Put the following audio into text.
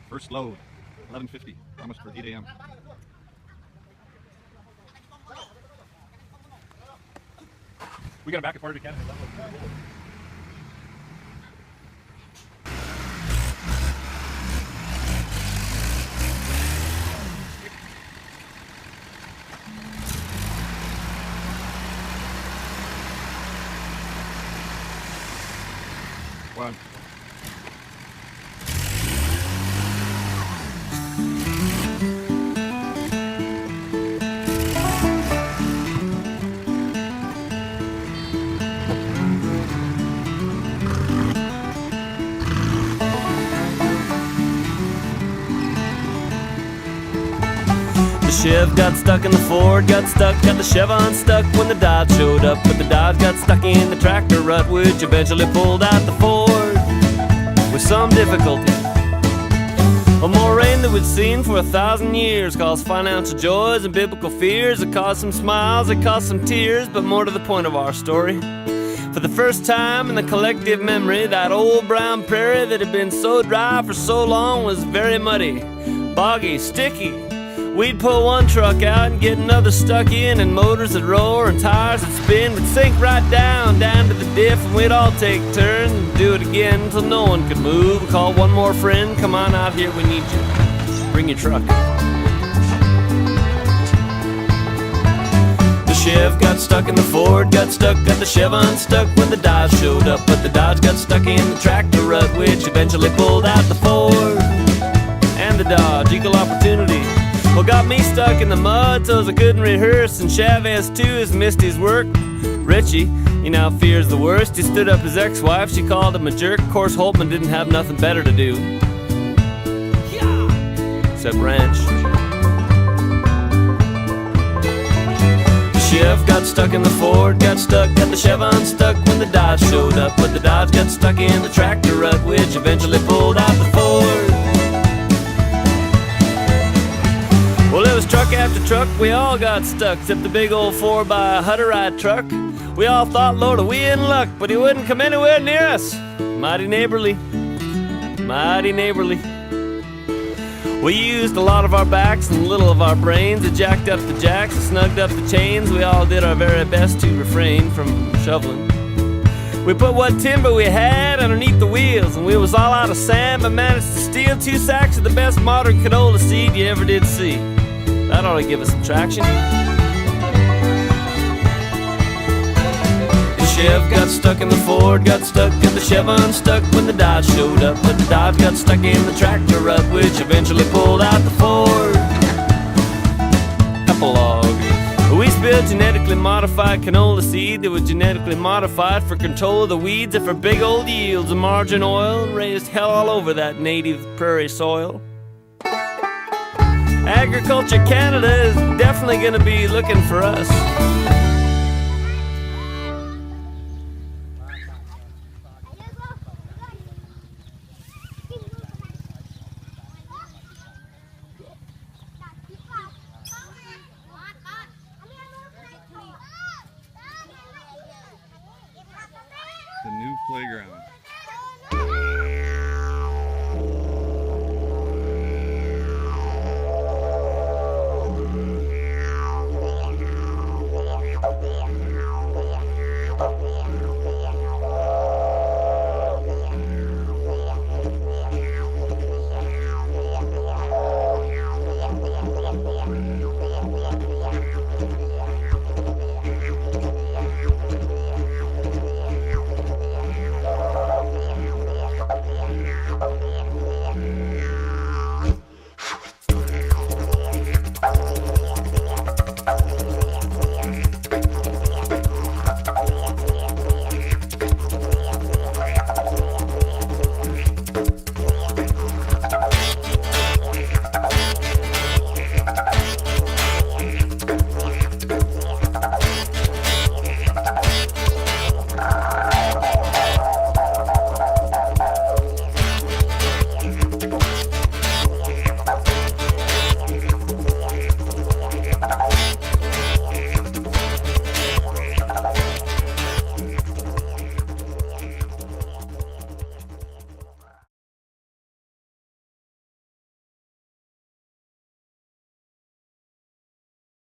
First load, 11:50, promised for 8 a.m. We got it back as far as we can. One. The Chev got stuck in the Ford, got the Chevron stuck when the Dodge showed up. But the Dodge got stuck in the tractor rut, which eventually pulled out the Ford with some difficulty. A more rain than we'd seen for 1,000 years caused financial joys and biblical fears. It caused some smiles, it caused some tears, but more to the point of our story. For the first time in the collective memory, that old brown prairie that had been so dry for so long was very muddy, boggy, sticky. We'd pull one truck out and get another stuck in, and motors would roar and tires would spin. We'd sink right down to the diff, and we'd all take turns and do it again until no one could move. We'd call one more friend, come on out here, we need you. Bring your truck. The Chev got stuck in the Ford, got the Chevron stuck when the Dodge showed up. But the Dodge got stuck in the tractor rut, which eventually pulled out the Ford and the Dodge. Equal opportunity. Well, got me stuck in the mud so I couldn't rehearse, and Chavez too has missed his work. Richie, he now fears the worst. He stood up his ex-wife, she called him a jerk. Of course, Holtman didn't have nothing better to do except ranch. The Chev got stuck in the Ford, got the Chevron stuck when the Dodge showed up. But the Dodge got stuck in the tractor rut, which eventually pulled out the Ford. Well, it was truck after truck, we all got stuck, except the big old 4x100 truck. We all thought, Lord, are we in luck? But he wouldn't come anywhere near us. Mighty neighborly, mighty neighborly. We used a lot of our backs and a little of our brains. It jacked up the jacks and snugged up the chains. We all did our very best to refrain from shoveling. We put what timber we had underneath the wheels, and we was all out of sand, but managed to steal 2 sacks of the best modern canola seed you ever did see. That ought to give us some traction. The Chev got stuck in the Ford, got the Chevron stuck when the Dodge showed up. But the Dodge got stuck in the tractor rut, which eventually pulled out the Ford. Epilogue. We spilled genetically modified canola seed that was genetically modified for control of the weeds and for big old yields of margarine oil, and raised hell all over that native prairie soil. Agriculture Canada is definitely going to be looking for us. The new playground.